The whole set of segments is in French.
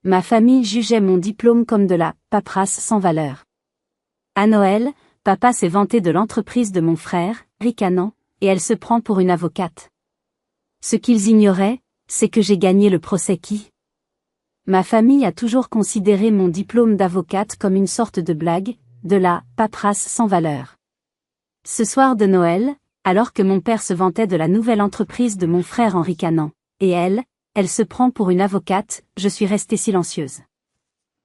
Ma famille jugeait mon diplôme comme de la paperasse sans valeur. À Noël, papa s'est vanté de l'entreprise de mon frère, ricanant, et elle se prend pour une avocate. Ce qu'ils ignoraient, c'est que j'ai gagné le procès qui. Ma famille a toujours considéré mon diplôme d'avocate comme une sorte de blague, de la paperasse sans valeur. Ce soir de Noël, alors que mon père se vantait de la nouvelle entreprise de mon frère en ricanant, et elle se prend pour une avocate, je suis restée silencieuse.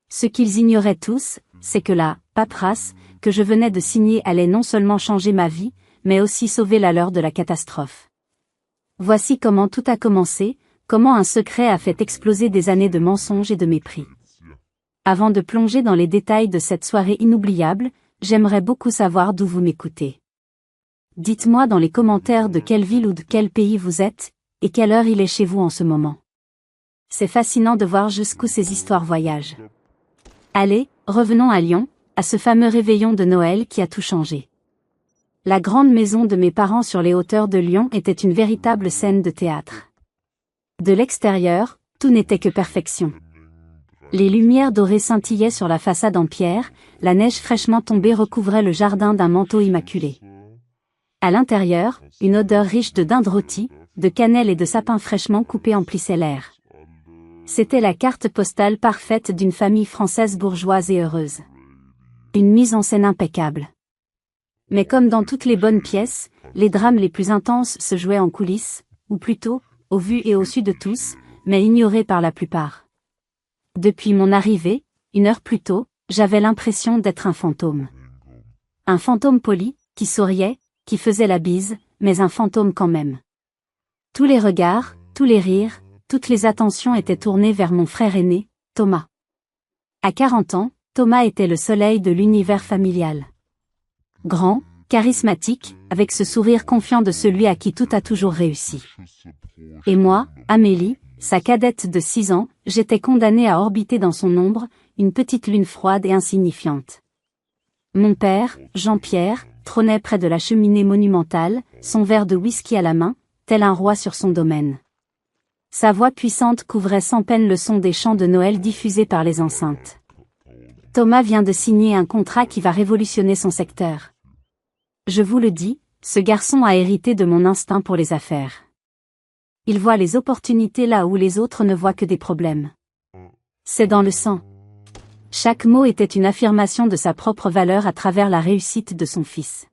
Ce qu'ils ignoraient tous, c'est que la paperasse que je venais de signer allait non seulement changer ma vie, mais aussi sauver la leur de la catastrophe. Voici comment tout a commencé, comment un secret a fait exploser des années de mensonges et de mépris. Avant de plonger dans les détails de cette soirée inoubliable, j'aimerais beaucoup savoir d'où vous m'écoutez. Dites-moi dans les commentaires de quelle ville ou de quel pays vous êtes, et quelle heure il est chez vous en ce moment. C'est fascinant de voir jusqu'où ces histoires voyagent. Allez, revenons à Lyon, à ce fameux réveillon de Noël qui a tout changé. La grande maison de mes parents sur les hauteurs de Lyon était une véritable scène de théâtre. De l'extérieur, tout n'était que perfection. Les lumières dorées scintillaient sur la façade en pierre, la neige fraîchement tombée recouvrait le jardin d'un manteau immaculé. À l'intérieur, une odeur riche de dinde rôtie, de cannelle et de sapin fraîchement coupé emplissait l'air. C'était la carte postale parfaite d'une famille française bourgeoise et heureuse. Une mise en scène impeccable. Mais comme dans toutes les bonnes pièces, les drames les plus intenses se jouaient en coulisses, ou plutôt, au vu et au su de tous, mais ignorés par la plupart. Depuis mon arrivée, 1 heure plus tôt, j'avais l'impression d'être un fantôme. Un fantôme poli, qui souriait, qui faisait la bise, mais un fantôme quand même. Tous les regards, tous les rires, toutes les attentions étaient tournées vers mon frère aîné, Thomas. À 40 ans, Thomas était le soleil de l'univers familial. Grand, charismatique, avec ce sourire confiant de celui à qui tout a toujours réussi. Et moi, Amélie, sa cadette de 6 ans, j'étais condamnée à orbiter dans son ombre, une petite lune froide et insignifiante. Mon père, Jean-Pierre, trônait près de la cheminée monumentale, son verre de whisky à la main, tel un roi sur son domaine. Sa voix puissante couvrait sans peine le son des chants de Noël diffusés par les enceintes. Thomas vient de signer un contrat qui va révolutionner son secteur. Je vous le dis, ce garçon a hérité de mon instinct pour les affaires. Il voit les opportunités là où les autres ne voient que des problèmes. C'est dans le sang. Chaque mot était une affirmation de sa propre valeur à travers la réussite de son fils.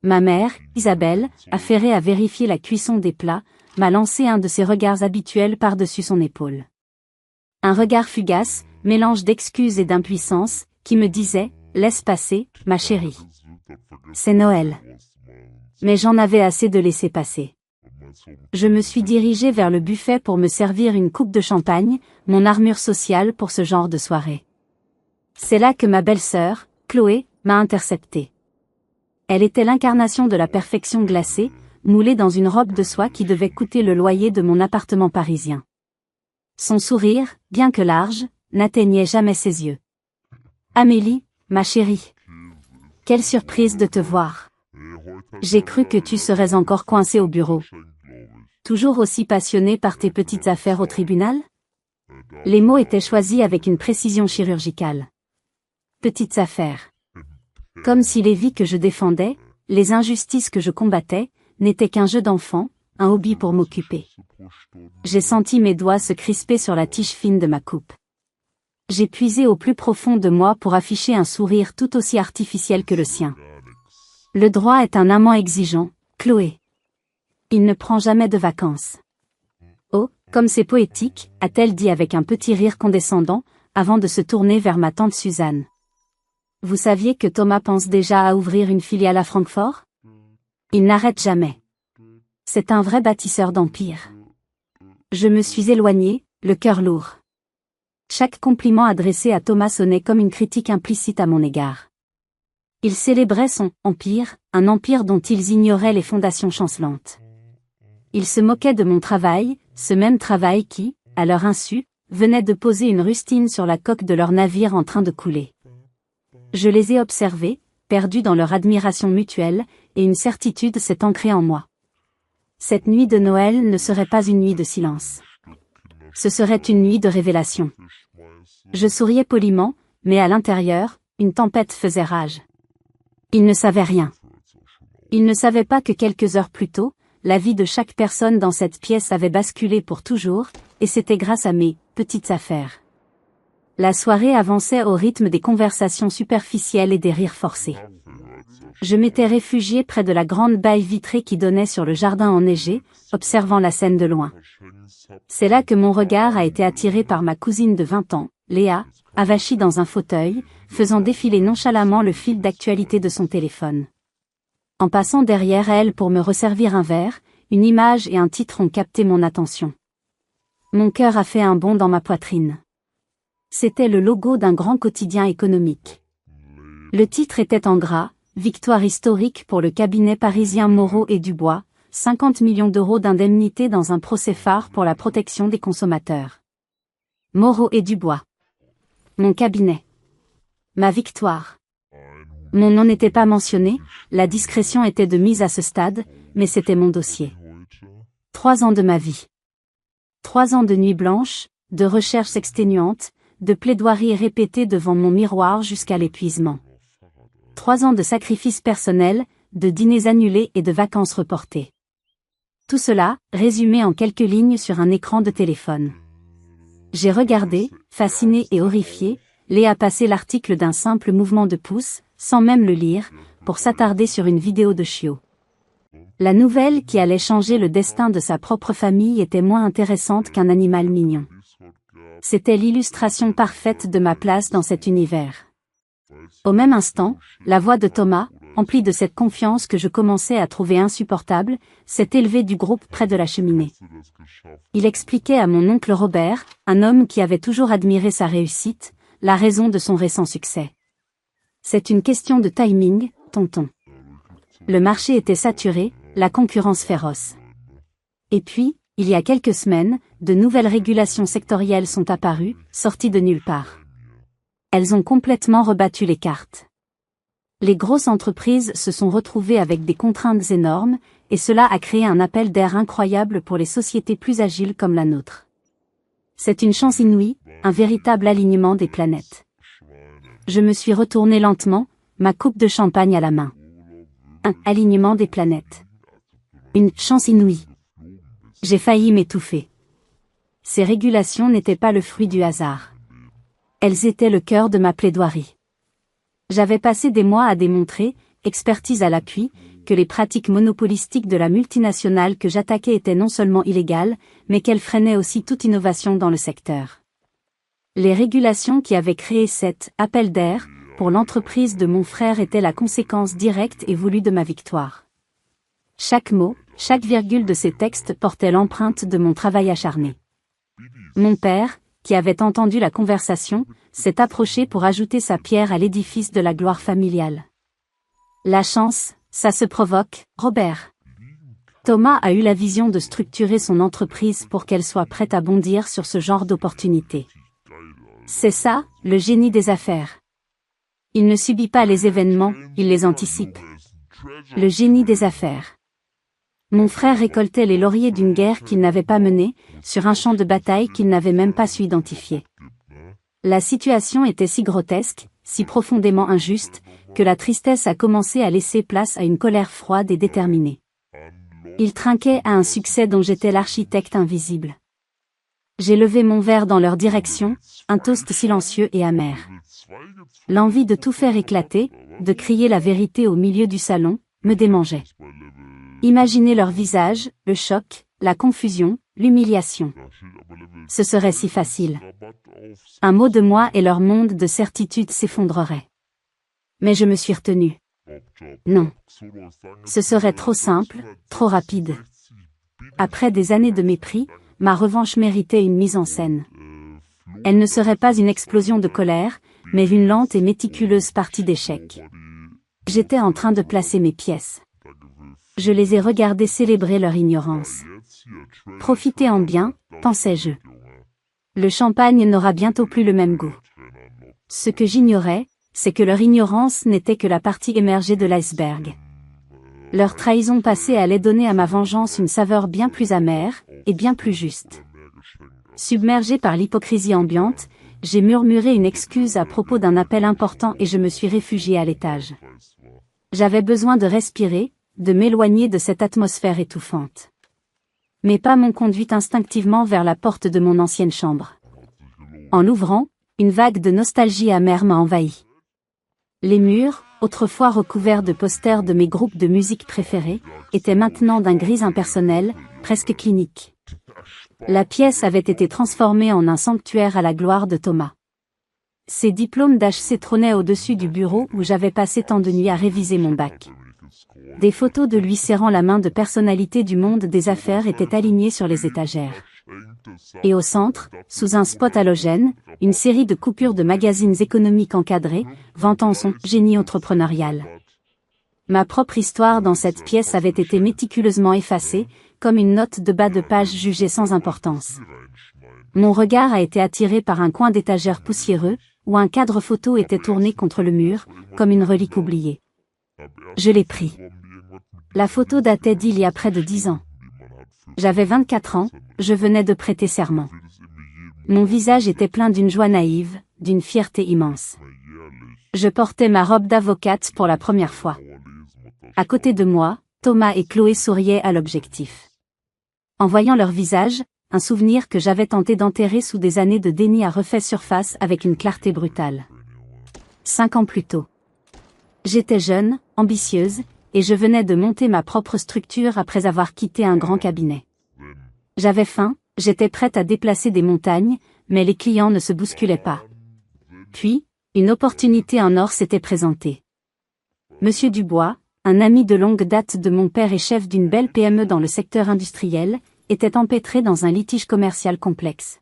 Ma mère, Isabelle, affairée à vérifier la cuisson des plats, m'a lancé un de ses regards habituels par-dessus son épaule. Un regard fugace, mélange d'excuses et d'impuissance, qui me disait « Laisse passer, ma chérie. C'est Noël. » Mais j'en avais assez de laisser passer. Je me suis dirigée vers le buffet pour me servir une coupe de champagne, mon armure sociale pour ce genre de soirée. C'est là que ma belle-sœur, Chloé, m'a interceptée. Elle était l'incarnation de la perfection glacée, moulée dans une robe de soie qui devait coûter le loyer de mon appartement parisien. Son sourire, bien que large, n'atteignait jamais ses yeux. « Amélie, ma chérie. Quelle surprise de te voir. J'ai cru que tu serais encore coincée au bureau. Toujours aussi passionnée par tes petites affaires au tribunal ?» Les mots étaient choisis avec une précision chirurgicale. Petites affaires. Comme si les vies que je défendais, les injustices que je combattais, n'étaient qu'un jeu d'enfant, un hobby pour m'occuper. J'ai senti mes doigts se crisper sur la tige fine de ma coupe. J'ai puisé au plus profond de moi pour afficher un sourire tout aussi artificiel que le sien. Le droit est un amant exigeant, Chloé. Il ne prend jamais de vacances. Oh, comme c'est poétique, a-t-elle dit avec un petit rire condescendant, avant de se tourner vers ma tante Suzanne. Vous saviez que Thomas pense déjà à ouvrir une filiale à Francfort? Il n'arrête jamais. C'est un vrai bâtisseur d'empire. Je me suis éloignée, le cœur lourd. Chaque compliment adressé à Thomas sonnait comme une critique implicite à mon égard. Il célébrait son empire, un empire dont ils ignoraient les fondations chancelantes. Il se moquait de mon travail, ce même travail qui, à leur insu, venait de poser une rustine sur la coque de leur navire en train de couler. Je les ai observés, perdus dans leur admiration mutuelle, et une certitude s'est ancrée en moi. Cette nuit de Noël ne serait pas une nuit de silence. Ce serait une nuit de révélation. Je souriais poliment, mais à l'intérieur, une tempête faisait rage. Ils ne savaient rien. Ils ne savaient pas que quelques heures plus tôt, la vie de chaque personne dans cette pièce avait basculé pour toujours, et c'était grâce à mes petites affaires. La soirée avançait au rythme des conversations superficielles et des rires forcés. Je m'étais réfugiée près de la grande baie vitrée qui donnait sur le jardin enneigé, observant la scène de loin. C'est là que mon regard a été attiré par ma cousine de 20 ans, Léa, avachie dans un fauteuil, faisant défiler nonchalamment le fil d'actualité de son téléphone. En passant derrière elle pour me resservir un verre, une image et un titre ont capté mon attention. Mon cœur a fait un bond dans ma poitrine. C'était le logo d'un grand quotidien économique. Le titre était en gras, « Victoire historique pour le cabinet parisien Moreau et Dubois, 50 millions d'euros d'indemnité dans un procès phare pour la protection des consommateurs. » Moreau et Dubois. Mon cabinet. Ma victoire. Mon nom n'était pas mentionné, la discrétion était de mise à ce stade, mais c'était mon dossier. 3 ans de ma vie. 3 ans de nuits blanches, de recherches exténuantes, de plaidoiries répétées devant mon miroir jusqu'à l'épuisement. 3 ans de sacrifices personnels, de dîners annulés et de vacances reportées. Tout cela, résumé en quelques lignes sur un écran de téléphone. J'ai regardé, fasciné et horrifié, Léa passer l'article d'un simple mouvement de pouce, sans même le lire, pour s'attarder sur une vidéo de chiot. La nouvelle qui allait changer le destin de sa propre famille était moins intéressante qu'un animal mignon. C'était l'illustration parfaite de ma place dans cet univers. Au même instant, la voix de Thomas, emplie de cette confiance que je commençais à trouver insupportable, s'est élevée du groupe près de la cheminée. Il expliquait à mon oncle Robert, un homme qui avait toujours admiré sa réussite, la raison de son récent succès. C'est une question de timing, tonton. Le marché était saturé, la concurrence féroce. Et puis, il y a quelques semaines, de nouvelles régulations sectorielles sont apparues, sorties de nulle part. Elles ont complètement rebattu les cartes. Les grosses entreprises se sont retrouvées avec des contraintes énormes, et cela a créé un appel d'air incroyable pour les sociétés plus agiles comme la nôtre. C'est une chance inouïe, un véritable alignement des planètes. Je me suis retournée lentement, ma coupe de champagne à la main. Un alignement des planètes. Une chance inouïe. J'ai failli m'étouffer. Ces régulations n'étaient pas le fruit du hasard. Elles étaient le cœur de ma plaidoirie. J'avais passé des mois à démontrer, expertise à l'appui, que les pratiques monopolistiques de la multinationale que j'attaquais étaient non seulement illégales, mais qu'elles freinaient aussi toute innovation dans le secteur. Les régulations qui avaient créé cet « appel d'air » pour l'entreprise de mon frère étaient la conséquence directe et voulue de ma victoire. Chaque mot, chaque virgule de ces textes portait l'empreinte de mon travail acharné. Mon père, qui avait entendu la conversation, s'est approché pour ajouter sa pierre à l'édifice de la gloire familiale. La chance, ça se provoque, Robert. Thomas a eu la vision de structurer son entreprise pour qu'elle soit prête à bondir sur ce genre d'opportunités. C'est ça, le génie des affaires. Il ne subit pas les événements, il les anticipe. Le génie des affaires. Mon frère récoltait les lauriers d'une guerre qu'il n'avait pas menée, sur un champ de bataille qu'il n'avait même pas su identifier. La situation était si grotesque, si profondément injuste, que la tristesse a commencé à laisser place à une colère froide et déterminée. Il trinquait à un succès dont j'étais l'architecte invisible. J'ai levé mon verre dans leur direction, un toast silencieux et amer. L'envie de tout faire éclater, de crier la vérité au milieu du salon, me démangeait. Imaginez leur visage, le choc, la confusion, l'humiliation. Ce serait si facile. Un mot de moi et leur monde de certitude s'effondrerait. Mais je me suis retenue. Non. Ce serait trop simple, trop rapide. Après des années de mépris, ma revanche méritait une mise en scène. Elle ne serait pas une explosion de colère, mais une lente et méticuleuse partie d'échecs. J'étais en train de placer mes pièces. Je les ai regardés célébrer leur ignorance. Profitez en bien, pensais-je. Le champagne n'aura bientôt plus le même goût. Ce que j'ignorais, c'est que leur ignorance n'était que la partie émergée de l'iceberg. Leur trahison passée allait donner à ma vengeance une saveur bien plus amère, et bien plus juste. Submergée par l'hypocrisie ambiante, j'ai murmuré une excuse à propos d'un appel important et je me suis réfugiée à l'étage. J'avais besoin de respirer, de m'éloigner de cette atmosphère étouffante. Mes pas m'ont conduite instinctivement vers la porte de mon ancienne chambre. En l'ouvrant, une vague de nostalgie amère m'a envahi. Les murs, autrefois recouverts de posters de mes groupes de musique préférés, étaient maintenant d'un gris impersonnel, presque clinique. La pièce avait été transformée en un sanctuaire à la gloire de Thomas. Ses diplômes d'HC trônaient au-dessus du bureau où j'avais passé tant de nuits à réviser mon bac. Des photos de lui serrant la main de personnalités du monde des affaires étaient alignées sur les étagères. Et au centre, sous un spot halogène, une série de coupures de magazines économiques encadrés, vantant son génie entrepreneurial. Ma propre histoire dans cette pièce avait été méticuleusement effacée, comme une note de bas de page jugée sans importance. Mon regard a été attiré par un coin d'étagère poussiéreux, où un cadre photo était tourné contre le mur, comme une relique oubliée. Je l'ai pris. La photo datait d'il y a près de 10 ans. J'avais 24 ans, je venais de prêter serment. Mon visage était plein d'une joie naïve, d'une fierté immense. Je portais ma robe d'avocate pour la première fois. À côté de moi, Thomas et Chloé souriaient à l'objectif. En voyant leur visage, un souvenir que j'avais tenté d'enterrer sous des années de déni a refait surface avec une clarté brutale. 5 ans plus tôt. J'étais jeune, ambitieuse, et je venais de monter ma propre structure après avoir quitté un grand cabinet. J'avais faim, j'étais prête à déplacer des montagnes, mais les clients ne se bousculaient pas. Puis, une opportunité en or s'était présentée. Monsieur Dubois, un ami de longue date de mon père et chef d'une belle PME dans le secteur industriel, était empêtré dans un litige commercial complexe.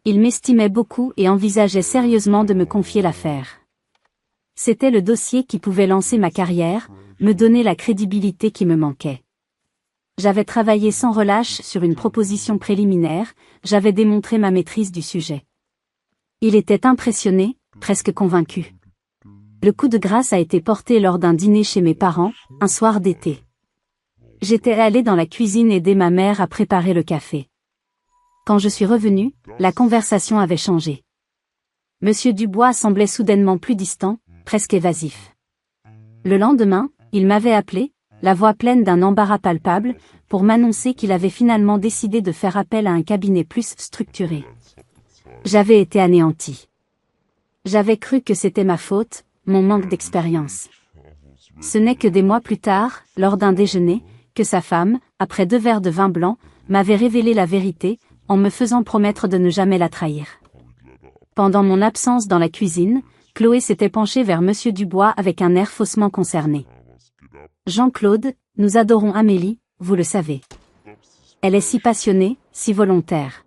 Il m'estimait beaucoup et envisageait sérieusement de me confier l'affaire. C'était le dossier qui pouvait lancer ma carrière, me donner la crédibilité qui me manquait. J'avais travaillé sans relâche sur une proposition préliminaire, j'avais démontré ma maîtrise du sujet. Il était impressionné, presque convaincu. Le coup de grâce a été porté lors d'un dîner chez mes parents, un soir d'été. J'étais allée dans la cuisine aider ma mère à préparer le café. Quand je suis revenue, la conversation avait changé. Monsieur Dubois semblait soudainement plus distant, presque évasif. Le lendemain, il m'avait appelé, la voix pleine d'un embarras palpable, pour m'annoncer qu'il avait finalement décidé de faire appel à un cabinet plus structuré. J'avais été anéantie. J'avais cru que c'était ma faute, mon manque d'expérience. Ce n'est que des mois plus tard, lors d'un déjeuner, que sa femme, après 2 verres de vin blanc, m'avait révélé la vérité, en me faisant promettre de ne jamais la trahir. Pendant mon absence dans la cuisine, Chloé s'était penchée vers Monsieur Dubois avec un air faussement concerné. Jean-Claude, nous adorons Amélie, vous le savez. Elle est si passionnée, si volontaire.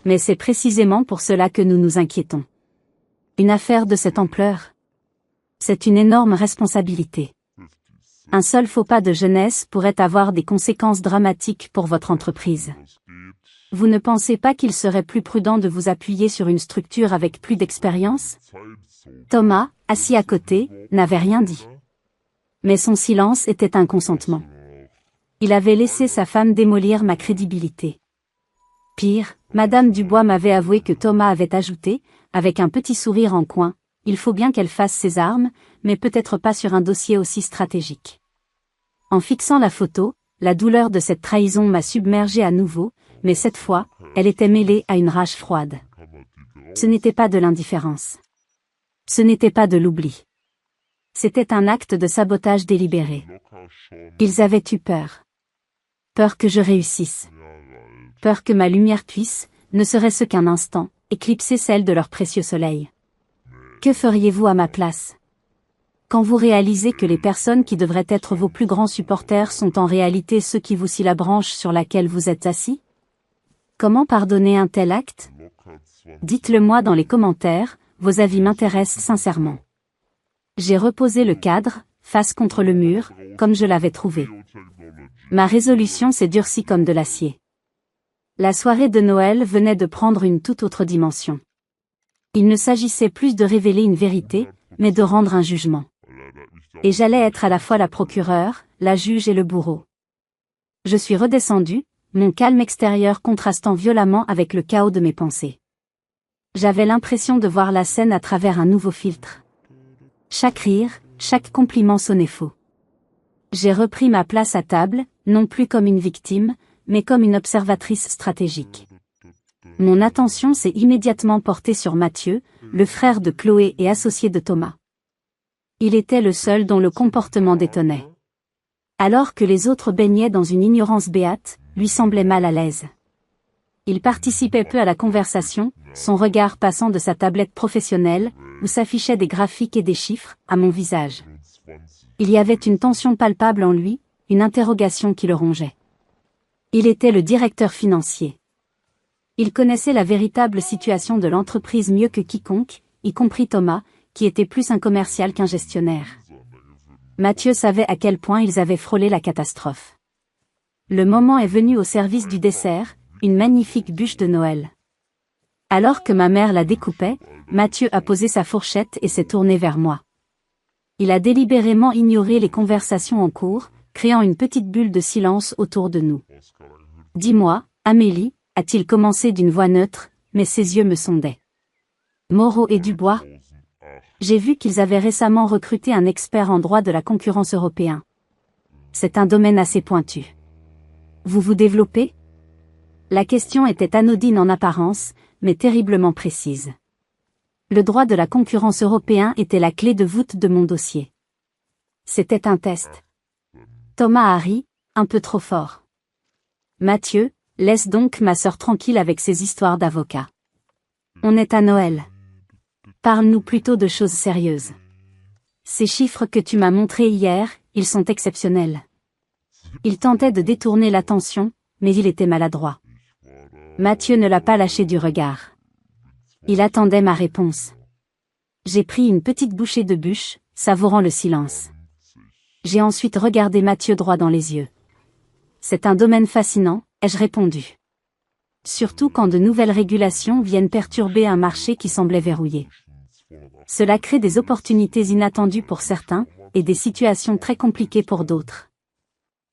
Mais c'est précisément pour cela que nous nous inquiétons. Une affaire de cette ampleur. C'est une énorme responsabilité. Un seul faux pas de jeunesse pourrait avoir des conséquences dramatiques pour votre entreprise. Vous ne pensez pas qu'il serait plus prudent de vous appuyer sur une structure avec plus d'expérience? Thomas, assis à côté, n'avait rien dit. Mais son silence était un consentement. Il avait laissé sa femme démolir ma crédibilité. Pire, Madame Dubois m'avait avoué que Thomas avait ajouté, avec un petit sourire en coin, « Il faut bien qu'elle fasse ses armes, mais peut-être pas sur un dossier aussi stratégique. » En fixant la photo, la douleur de cette trahison m'a submergée à nouveau, mais cette fois, elle était mêlée à une rage froide. Ce n'était pas de l'indifférence. Ce n'était pas de l'oubli. C'était un acte de sabotage délibéré. Ils avaient eu peur. Peur que je réussisse. Peur que ma lumière puisse, ne serait-ce qu'un instant, éclipser celle de leur précieux soleil. Que feriez-vous à ma place? Quand vous réalisez que les personnes qui devraient être vos plus grands supporters sont en réalité ceux qui vous scient la branche sur laquelle vous êtes assis? Comment pardonner un tel acte? Dites-le moi dans les commentaires, vos avis m'intéressent sincèrement. J'ai reposé le cadre, face contre le mur, comme je l'avais trouvé. Ma résolution s'est durcie comme de l'acier. La soirée de Noël venait de prendre une toute autre dimension. Il ne s'agissait plus de révéler une vérité, mais de rendre un jugement. Et j'allais être à la fois la procureure, la juge et le bourreau. Je suis redescendue, mon calme extérieur contrastant violemment avec le chaos de mes pensées. J'avais l'impression de voir la scène à travers un nouveau filtre. Chaque rire, chaque compliment sonnait faux. J'ai repris ma place à table, non plus comme une victime, mais comme une observatrice stratégique. Mon attention s'est immédiatement portée sur Mathieu, le frère de Chloé et associé de Thomas. Il était le seul dont le comportement détonnait. Alors que les autres baignaient dans une ignorance béate, lui semblait mal à l'aise. Il participait peu à la conversation, son regard passant de sa tablette professionnelle, où s'affichaient des graphiques et des chiffres, à mon visage. Il y avait une tension palpable en lui, une interrogation qui le rongeait. Il était le directeur financier. Il connaissait la véritable situation de l'entreprise mieux que quiconque, y compris Thomas, qui était plus un commercial qu'un gestionnaire. Mathieu savait à quel point ils avaient frôlé la catastrophe. Le moment est venu au service du dessert, une magnifique bûche de Noël. Alors que ma mère la découpait, Mathieu a posé sa fourchette et s'est tourné vers moi. Il a délibérément ignoré les conversations en cours, créant une petite bulle de silence autour de nous. « Dis-moi, Amélie » a-t-il commencé d'une voix neutre, mais ses yeux me sondaient. « Moreau et Dubois ?» J'ai vu qu'ils avaient récemment recruté un expert en droit de la concurrence européen. C'est un domaine assez pointu. Vous vous développez ? La question était anodine en apparence, mais terriblement précise. Le droit de la concurrence européen était la clé de voûte de mon dossier. C'était un test. Thomas a ri, un peu trop fort. Mathieu, laisse donc ma sœur tranquille avec ses histoires d'avocat. On est à Noël. Parle-nous plutôt de choses sérieuses. Ces chiffres que tu m'as montrés hier, ils sont exceptionnels. Il tentait de détourner l'attention, mais il était maladroit. Mathieu ne l'a pas lâché du regard. Il attendait ma réponse. J'ai pris une petite bouchée de bûche, savourant le silence. J'ai ensuite regardé Mathieu droit dans les yeux. C'est un domaine fascinant, ai-je répondu. Surtout quand de nouvelles régulations viennent perturber un marché qui semblait verrouillé. Cela crée des opportunités inattendues pour certains, et des situations très compliquées pour d'autres.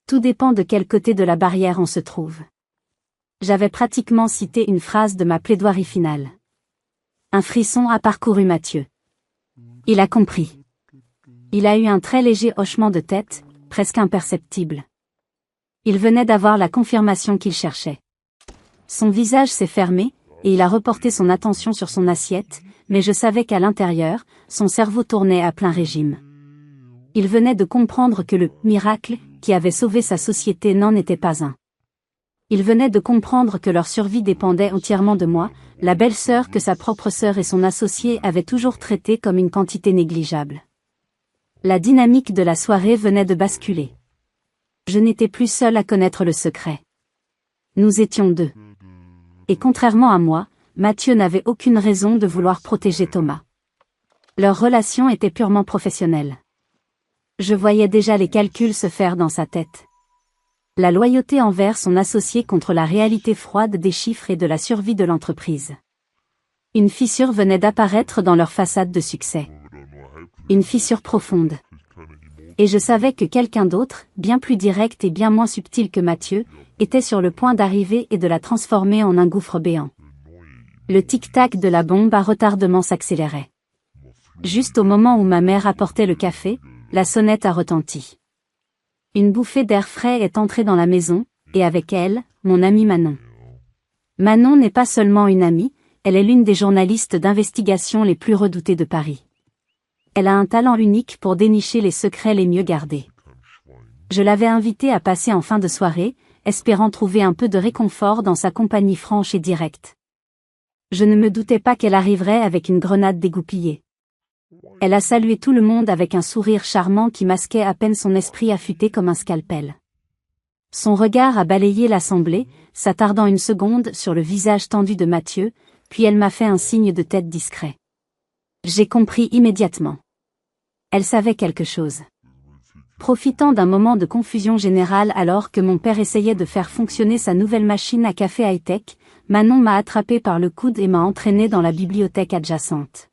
Tout dépend de quel côté de la barrière on se trouve. J'avais pratiquement cité une phrase de ma plaidoirie finale. Un frisson a parcouru Mathieu. Il a compris. Il a eu un très léger hochement de tête, presque imperceptible. Il venait d'avoir la confirmation qu'il cherchait. Son visage s'est fermé, et il a reporté son attention sur son assiette, mais je savais qu'à l'intérieur, son cerveau tournait à plein régime. Il venait de comprendre que le « miracle » qui avait sauvé sa société n'en était pas un. Il venait de comprendre que leur survie dépendait entièrement de moi, la belle-sœur que sa propre sœur et son associé avaient toujours traitée comme une quantité négligeable. La dynamique de la soirée venait de basculer. Je n'étais plus seule à connaître le secret. Nous étions deux. Et contrairement à moi, Mathieu n'avait aucune raison de vouloir protéger Thomas. Leur relation était purement professionnelle. Je voyais déjà les calculs se faire dans sa tête. La loyauté envers son associé contre la réalité froide des chiffres et de la survie de l'entreprise. Une fissure venait d'apparaître dans leur façade de succès. Une fissure profonde. Et je savais que quelqu'un d'autre, bien plus direct et bien moins subtil que Mathieu, était sur le point d'arriver et de la transformer en un gouffre béant. Le tic-tac de la bombe à retardement s'accélérait. Juste au moment où ma mère apportait le café, la sonnette a retenti. Une bouffée d'air frais est entrée dans la maison, et avec elle, mon amie Manon. Manon n'est pas seulement une amie, elle est l'une des journalistes d'investigation les plus redoutées de Paris. Elle a un talent unique pour dénicher les secrets les mieux gardés. Je l'avais invitée à passer en fin de soirée, espérant trouver un peu de réconfort dans sa compagnie franche et directe. Je ne me doutais pas qu'elle arriverait avec une grenade dégoupillée. Elle a salué tout le monde avec un sourire charmant qui masquait à peine son esprit affûté comme un scalpel. Son regard a balayé l'assemblée, s'attardant une seconde sur le visage tendu de Mathieu, puis elle m'a fait un signe de tête discret. J'ai compris immédiatement. Elle savait quelque chose. Profitant d'un moment de confusion générale alors que mon père essayait de faire fonctionner sa nouvelle machine à café high-tech, Manon m'a attrapé par le coude et m'a entraîné dans la bibliothèque adjacente.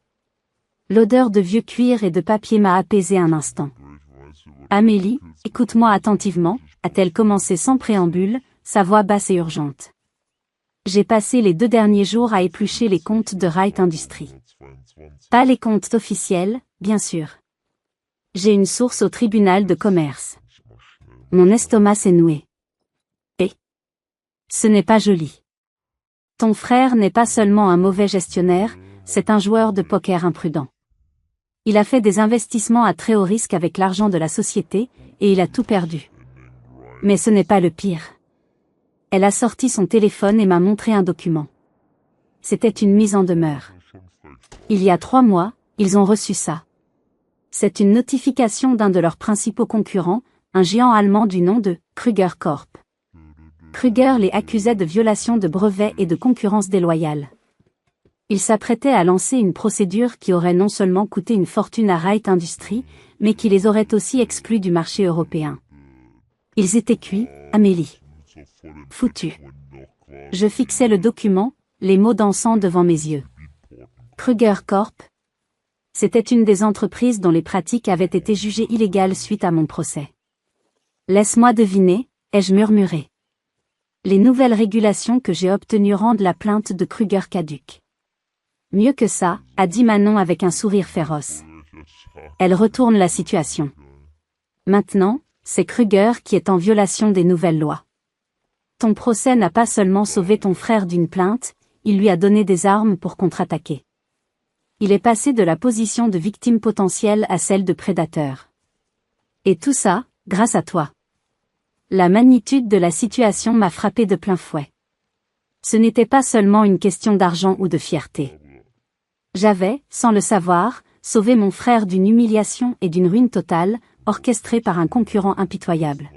L'odeur de vieux cuir et de papier m'a apaisé un instant. Amélie, écoute-moi attentivement, a-t-elle commencé sans préambule, sa voix basse et urgente. J'ai passé les 2 derniers jours à éplucher les comptes de Wright Industries. Pas les comptes officiels, bien sûr. J'ai une source au tribunal de commerce. Mon estomac s'est noué. Et ce n'est pas joli. Ton frère n'est pas seulement un mauvais gestionnaire, c'est un joueur de poker imprudent. Il a fait des investissements à très haut risque avec l'argent de la société, et il a tout perdu. Mais ce n'est pas le pire. Elle a sorti son téléphone et m'a montré un document. C'était une mise en demeure. Il y a 3 mois, ils ont reçu ça. C'est une notification d'un de leurs principaux concurrents, un géant allemand du nom de Krüger Corp. Krüger les accusait de violation de brevets et de concurrence déloyale. Il s'apprêtait à lancer une procédure qui aurait non seulement coûté une fortune à Wright Industries, mais qui les aurait aussi exclus du marché européen. Ils étaient cuits, Amélie. Foutus. Je fixais le document, les mots dansant devant mes yeux. Krüger Corp. C'était une des entreprises dont les pratiques avaient été jugées illégales suite à mon procès. Laisse-moi deviner, ai-je murmuré. Les nouvelles régulations que j'ai obtenues rendent la plainte de Krüger caduque. Mieux que ça, a dit Manon avec un sourire féroce. Elle retourne la situation. Maintenant, c'est Krüger qui est en violation des nouvelles lois. Ton procès n'a pas seulement sauvé ton frère d'une plainte, il lui a donné des armes pour contre-attaquer. Il est passé de la position de victime potentielle à celle de prédateur. Et tout ça, grâce à toi. La magnitude de la situation m'a frappé de plein fouet. Ce n'était pas seulement une question d'argent ou de fierté. J'avais, sans le savoir, sauvé mon frère d'une humiliation et d'une ruine totale, orchestrée par un concurrent impitoyable.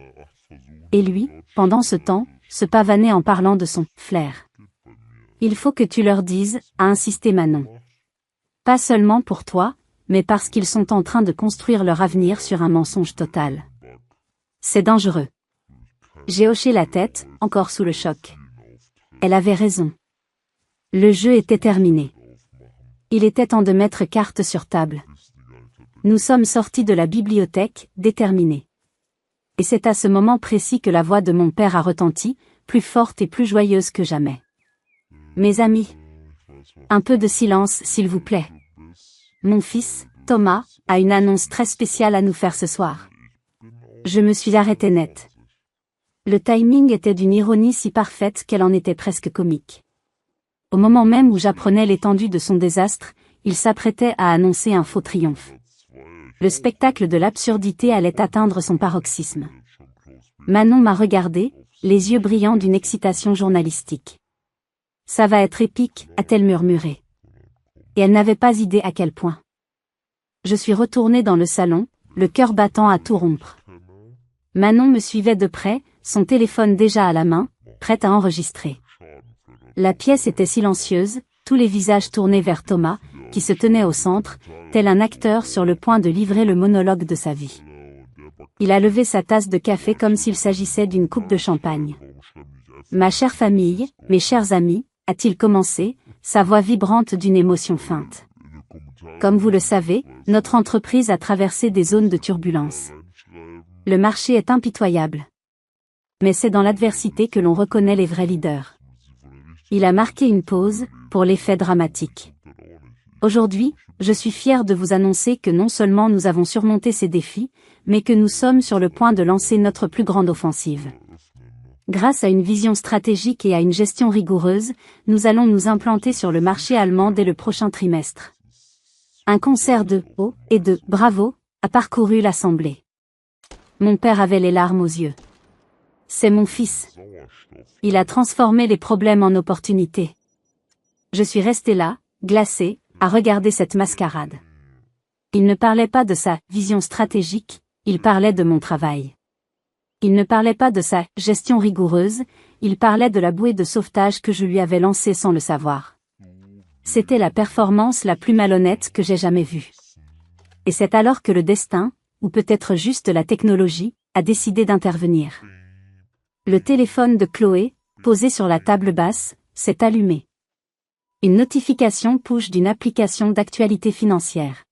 Et lui, pendant ce temps, se pavanait en parlant de son « flair ». Il faut que tu leur dises, a insisté Manon. Pas seulement pour toi, mais parce qu'ils sont en train de construire leur avenir sur un mensonge total. C'est dangereux. J'ai hoché la tête, encore sous le choc. Elle avait raison. Le jeu était terminé. Il était temps de mettre carte sur table. Nous sommes sortis de la bibliothèque, déterminés. Et c'est à ce moment précis que la voix de mon père a retenti, plus forte et plus joyeuse que jamais. Mes amis, un peu de silence, s'il vous plaît. Mon fils, Thomas, a une annonce très spéciale à nous faire ce soir. Je me suis arrêté net. Le timing était d'une ironie si parfaite qu'elle en était presque comique. Au moment même où j'apprenais l'étendue de son désastre, il s'apprêtait à annoncer un faux triomphe. Le spectacle de l'absurdité allait atteindre son paroxysme. Manon m'a regardé, les yeux brillants d'une excitation journalistique. Ça va être épique, a-t-elle murmuré. Et elle n'avait pas idée à quel point. Je suis retourné dans le salon, le cœur battant à tout rompre. Manon me suivait de près, son téléphone déjà à la main, prête à enregistrer. La pièce était silencieuse, tous les visages tournés vers Thomas, qui se tenait au centre, tel un acteur sur le point de livrer le monologue de sa vie. Il a levé sa tasse de café comme s'il s'agissait d'une coupe de champagne. Ma chère famille, mes chers amis, a-t-il commencé, sa voix vibrante d'une émotion feinte. Comme vous le savez, notre entreprise a traversé des zones de turbulence. Le marché est impitoyable. Mais c'est dans l'adversité que l'on reconnaît les vrais leaders. Il a marqué une pause, pour l'effet dramatique. Aujourd'hui, je suis fier de vous annoncer que non seulement nous avons surmonté ces défis, mais que nous sommes sur le point de lancer notre plus grande offensive. Grâce à une vision stratégique et à une gestion rigoureuse, nous allons nous implanter sur le marché allemand dès le prochain trimestre. Un concert de « oh » et de « bravo » a parcouru l'assemblée. Mon père avait les larmes aux yeux. C'est mon fils. Il a transformé les problèmes en opportunités. Je suis resté là, glacé, à regarder cette mascarade. Il ne parlait pas de sa vision stratégique, il parlait de mon travail. Il ne parlait pas de sa gestion rigoureuse, il parlait de la bouée de sauvetage que je lui avais lancée sans le savoir. C'était la performance la plus malhonnête que j'ai jamais vue. Et c'est alors que le destin, ou peut-être juste la technologie, a décidé d'intervenir. Le téléphone de Chloé, posé sur la table basse, s'est allumé. Une notification push d'une application d'actualité financière.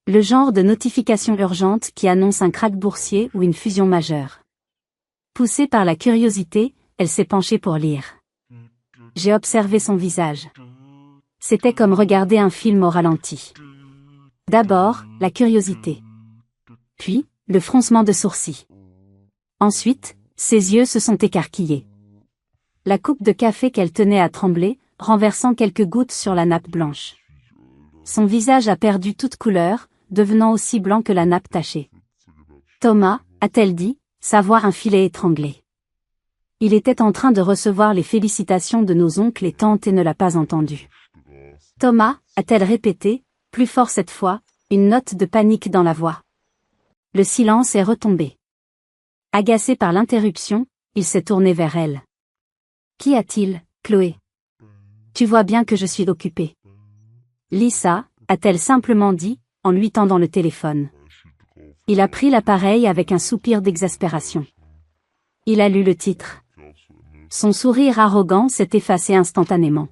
Le genre de notification urgente qui annonce un krach boursier ou une fusion majeure. Poussée par la curiosité, elle s'est penchée pour lire. j'ai observé son visage. C'était comme regarder un film au ralenti. D'abord, la curiosité. Puis, le froncement de sourcils. Ensuite, ses yeux se sont écarquillés. La coupe de café qu'elle tenait a tremblé, renversant quelques gouttes sur la nappe blanche. Son visage a perdu toute couleur, devenant aussi blanc que la nappe tachée. Thomas, a-t-elle dit, sa voix un filet étranglé. Il était en train de recevoir les félicitations de nos oncles et tantes et ne l'a pas entendu. Thomas, a-t-elle répété, plus fort cette fois, une note de panique dans la voix. Le silence est retombé. Agacé par l'interruption, il s'est tourné vers elle. Qu'y a-t-il, Chloé? Tu vois bien que je suis occupée. Lisa, a-t-elle simplement dit, en lui tendant le téléphone. Il a pris l'appareil avec un soupir d'exaspération. Il a lu le titre. Son sourire arrogant s'est effacé instantanément.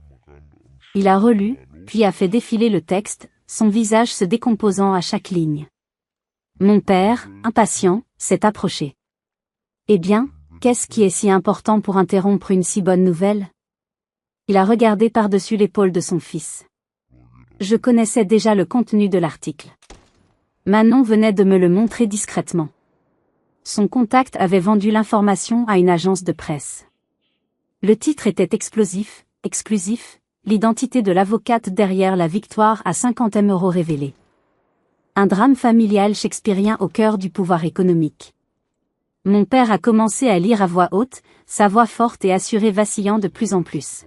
Il a relu, puis a fait défiler le texte, son visage se décomposant à chaque ligne. Mon père, impatient, s'est approché. Eh bien, qu'est-ce qui est si important pour interrompre une si bonne nouvelle? Il a regardé par-dessus l'épaule de son fils. Je connaissais déjà le contenu de l'article. Manon venait de me le montrer discrètement. Son contact avait vendu l'information à une agence de presse. Le titre était explosif, exclusif, l'identité de l'avocate derrière la victoire à 50 000 € révélée. Un drame familial shakespearien au cœur du pouvoir économique. Mon père a commencé à lire à voix haute, sa voix forte et assurée vacillant de plus en plus.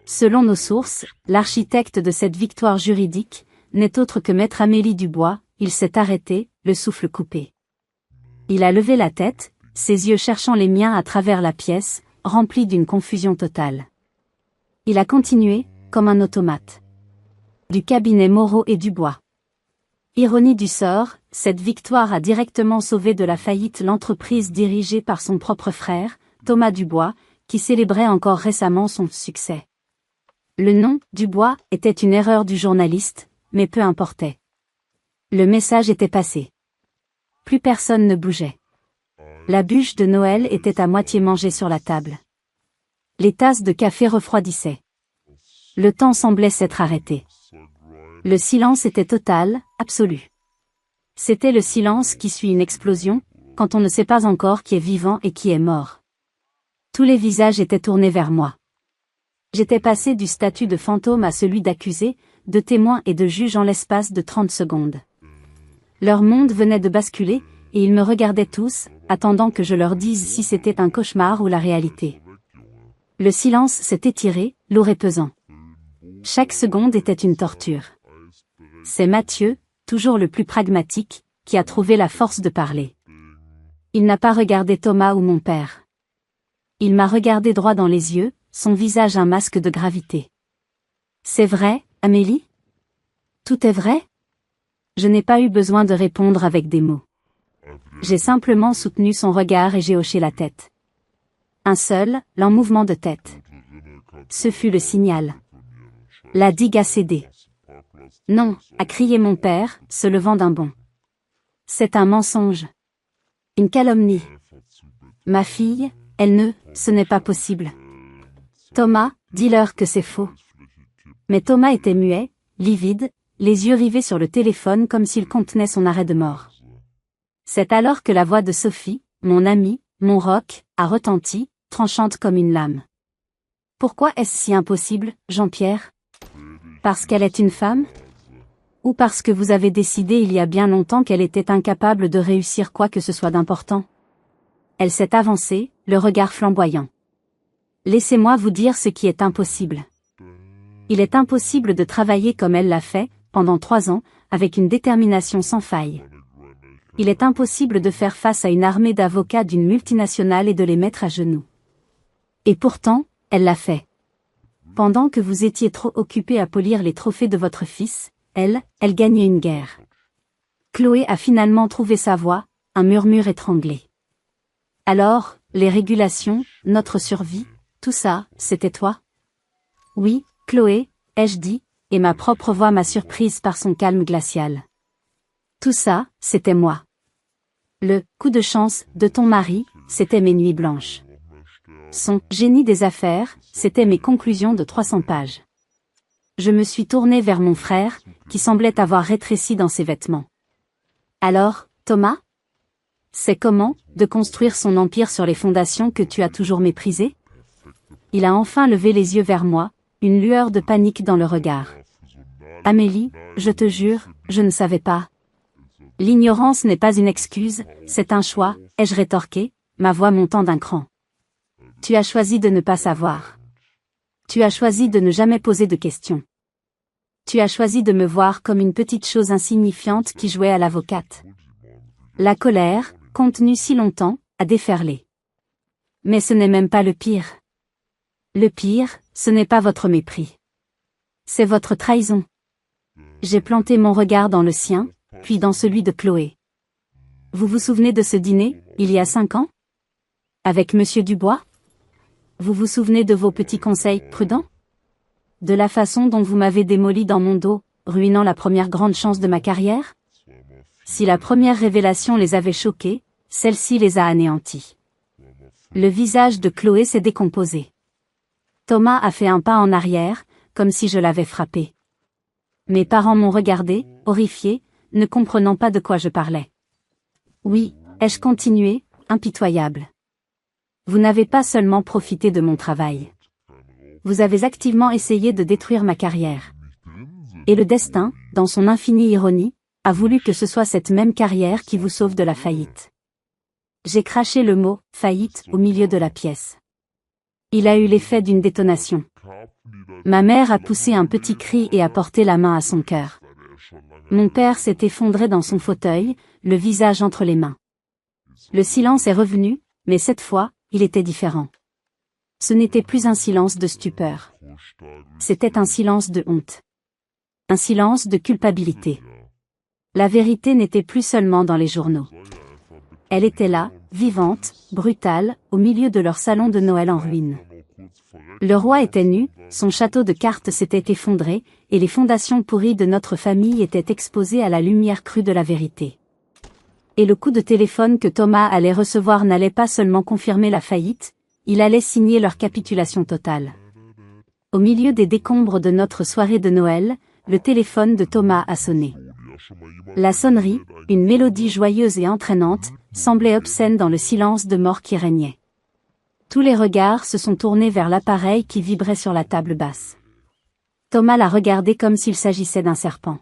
Selon nos sources, l'architecte de cette victoire juridique n'est autre que maître Amélie Dubois. Il s'est arrêté, le souffle coupé. Il a levé la tête, ses yeux cherchant les miens à travers la pièce, remplie d'une confusion totale. Il a continué, comme un automate. Du cabinet Moreau et Dubois. Ironie du sort, cette victoire a directement sauvé de la faillite l'entreprise dirigée par son propre frère, Thomas Dubois, qui célébrait encore récemment son succès. Le nom, Dubois, était une erreur du journaliste, mais peu importait. Le message était passé. Plus personne ne bougeait. La bûche de Noël était à moitié mangée sur la table. Les tasses de café refroidissaient. Le temps semblait s'être arrêté. Le silence était total, absolu. C'était le silence qui suit une explosion, quand on ne sait pas encore qui est vivant et qui est mort. Tous les visages étaient tournés vers moi. J'étais passé du statut de fantôme à celui d'accusé, de témoin et de juge en l'espace de 30 secondes. Leur monde venait de basculer, et ils me regardaient tous, attendant que je leur dise si c'était un cauchemar ou la réalité. Le silence s'est étiré, lourd et pesant. Chaque seconde était une torture. C'est Mathieu, toujours le plus pragmatique, qui a trouvé la force de parler. Il n'a pas regardé Thomas ou mon père. Il m'a regardé droit dans les yeux, son visage un masque de gravité. C'est vrai, Amélie? Tout est vrai? Je n'ai pas eu besoin de répondre avec des mots. J'ai simplement soutenu son regard et j'ai hoché la tête. Un seul, lent mouvement de tête. Ce fut le signal. La digue a cédé. Non, a crié mon père, se levant d'un bond. C'est un mensonge. Une calomnie. Ma fille, ce n'est pas possible. Thomas, dis-leur que c'est faux. Mais Thomas était muet, livide, les yeux rivés sur le téléphone comme s'il contenait son arrêt de mort. C'est alors que la voix de Sophie, mon amie, mon roc, a retenti, tranchante comme une lame. Pourquoi est-ce si impossible, Jean-Pierre? Parce qu'elle est une femme? Ou parce que vous avez décidé il y a bien longtemps qu'elle était incapable de réussir quoi que ce soit d'important? Elle s'est avancée, le regard flamboyant. Laissez-moi vous dire ce qui est impossible. Il est impossible de travailler comme elle l'a fait, pendant 3 ans, avec une détermination sans faille. Il est impossible de faire face à une armée d'avocats d'une multinationale et de les mettre à genoux. Et pourtant, elle l'a fait. Pendant que vous étiez trop occupé à polir les trophées de votre fils, elle gagnait une guerre. Chloé a finalement trouvé sa voie, un murmure étranglé. Alors, les régulations, notre survie, tout ça, c'était toi? Oui, Chloé, ai-je dit, et ma propre voix m'a surprise par son calme glacial. Tout ça, c'était moi. Le « coup de chance » de ton mari, c'était mes nuits blanches. Son « génie des affaires », c'était mes conclusions de 300 pages. Je me suis tournée vers mon frère, qui semblait avoir rétréci dans ses vêtements. Alors, Thomas? C'est comment, de construire son empire sur les fondations que tu as toujours méprisées? Il a enfin levé les yeux vers moi, une lueur de panique dans le regard. Amélie, je te jure, je ne savais pas. L'ignorance n'est pas une excuse, c'est un choix, ai-je rétorqué, ma voix montant d'un cran. Tu as choisi de ne pas savoir. Tu as choisi de ne jamais poser de questions. Tu as choisi de me voir comme une petite chose insignifiante qui jouait à l'avocate. La colère, contenue si longtemps, a déferlé. Mais ce n'est même pas le pire. Le pire, ce n'est pas votre mépris. C'est votre trahison. J'ai planté mon regard dans le sien, puis dans celui de Chloé. Vous vous souvenez de ce dîner, il y a 5 ans? Avec Monsieur Dubois? Vous vous souvenez de vos petits conseils prudents? De la façon dont vous m'avez démoli dans mon dos, ruinant la première grande chance de ma carrière? Si la première révélation les avait choqués, celle-ci les a anéantis. Le visage de Chloé s'est décomposé. Thomas a fait un pas en arrière, comme si je l'avais frappé. Mes parents m'ont regardé, horrifiés, ne comprenant pas de quoi je parlais. Oui, ai-je continué, impitoyable. Vous n'avez pas seulement profité de mon travail. Vous avez activement essayé de détruire ma carrière. Et le destin, dans son infinie ironie, a voulu que ce soit cette même carrière qui vous sauve de la faillite. J'ai craché le mot « faillite » au milieu de la pièce. Il a eu l'effet d'une détonation. Ma mère a poussé un petit cri et a porté la main à son cœur. Mon père s'est effondré dans son fauteuil, le visage entre les mains. Le silence est revenu, mais cette fois, il était différent. Ce n'était plus un silence de stupeur. C'était un silence de honte. Un silence de culpabilité. La vérité n'était plus seulement dans les journaux. Elle était là, vivante, brutale, au milieu de leur salon de Noël en ruine. Le roi était nu, son château de cartes s'était effondré, et les fondations pourries de notre famille étaient exposées à la lumière crue de la vérité. Et le coup de téléphone que Thomas allait recevoir n'allait pas seulement confirmer la faillite, il allait signer leur capitulation totale. Au milieu des décombres de notre soirée de Noël, le téléphone de Thomas a sonné. La sonnerie, une mélodie joyeuse et entraînante, semblait obscène dans le silence de mort qui régnait. Tous les regards se sont tournés vers l'appareil qui vibrait sur la table basse. Thomas l'a regardé comme s'il s'agissait d'un serpent.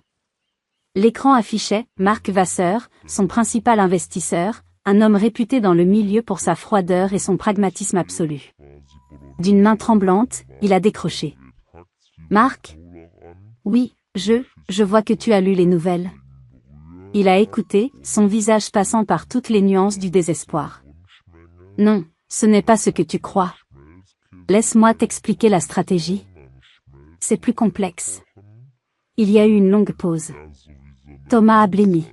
L'écran affichait Marc Vasseur, son principal investisseur, un homme réputé dans le milieu pour sa froideur et son pragmatisme absolu. D'une main tremblante, il a décroché. « Marc? Oui, je vois que tu as lu les nouvelles. » Il a écouté, son visage passant par toutes les nuances du désespoir. « Non, ce n'est pas ce que tu crois. Laisse-moi t'expliquer la stratégie. C'est plus complexe. » Il y a eu une longue pause. Thomas a blêmi.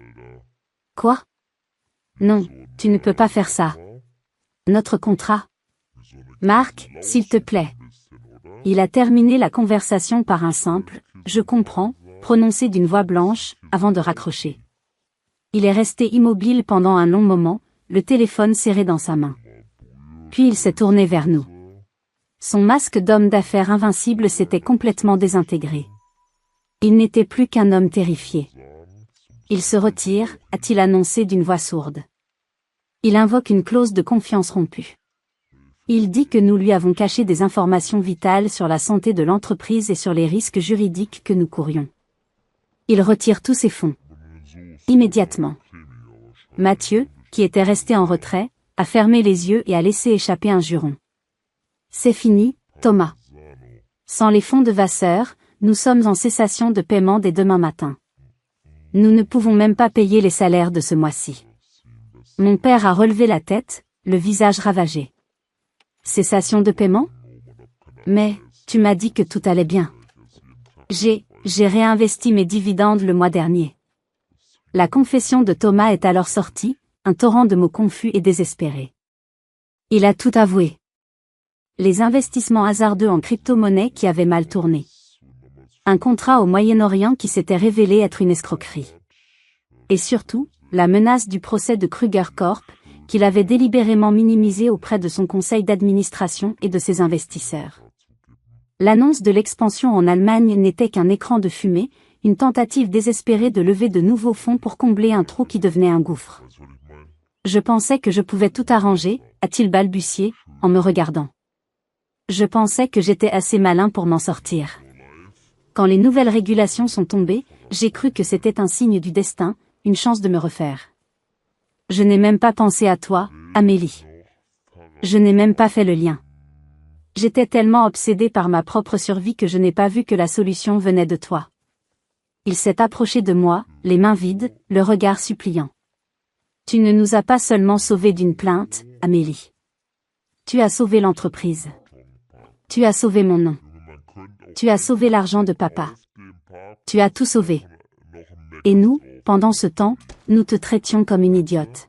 « Quoi? Non, tu ne peux pas faire ça. Notre contrat. Marc, s'il te plaît. » Il a terminé la conversation par un simple « je comprends » prononcé d'une voix blanche, avant de raccrocher. Il est resté immobile pendant un long moment, le téléphone serré dans sa main. Puis il s'est tourné vers nous. Son masque d'homme d'affaires invincible s'était complètement désintégré. Il n'était plus qu'un homme terrifié. Il se retire, a-t-il annoncé d'une voix sourde. Il invoque une clause de confiance rompue. Il dit que nous lui avons caché des informations vitales sur la santé de l'entreprise et sur les risques juridiques que nous courions. Il retire tous ses fonds. Immédiatement. Mathieu, qui était resté en retrait, a fermé les yeux et a laissé échapper un juron. C'est fini, Thomas. Sans les fonds de Vasseur, nous sommes en cessation de paiement dès demain matin. Nous ne pouvons même pas payer les salaires de ce mois-ci. Mon père a relevé la tête, le visage ravagé. Cessation de paiement? Mais, tu m'as dit que tout allait bien. J'ai réinvesti mes dividendes le mois dernier. La confession de Thomas est alors sortie, un torrent de mots confus et désespérés. Il a tout avoué. Les investissements hasardeux en crypto-monnaie qui avaient mal tourné. Un contrat au Moyen-Orient qui s'était révélé être une escroquerie. Et surtout, la menace du procès de Kruger Corp, qu'il avait délibérément minimisé auprès de son conseil d'administration et de ses investisseurs. L'annonce de l'expansion en Allemagne n'était qu'un écran de fumée, une tentative désespérée de lever de nouveaux fonds pour combler un trou qui devenait un gouffre. Je pensais que je pouvais tout arranger, a-t-il balbutié, en me regardant. Je pensais que j'étais assez malin pour m'en sortir. Quand les nouvelles régulations sont tombées, j'ai cru que c'était un signe du destin, une chance de me refaire. Je n'ai même pas pensé à toi, Amélie. Je n'ai même pas fait le lien. J'étais tellement obsédée par ma propre survie que je n'ai pas vu que la solution venait de toi. Il s'est approché de moi, les mains vides, le regard suppliant. Tu ne nous as pas seulement sauvés d'une plainte, Amélie. Tu as sauvé l'entreprise. Tu as sauvé mon nom. Tu as sauvé l'argent de papa. Tu as tout sauvé. Et nous, pendant ce temps, nous te traitions comme une idiote.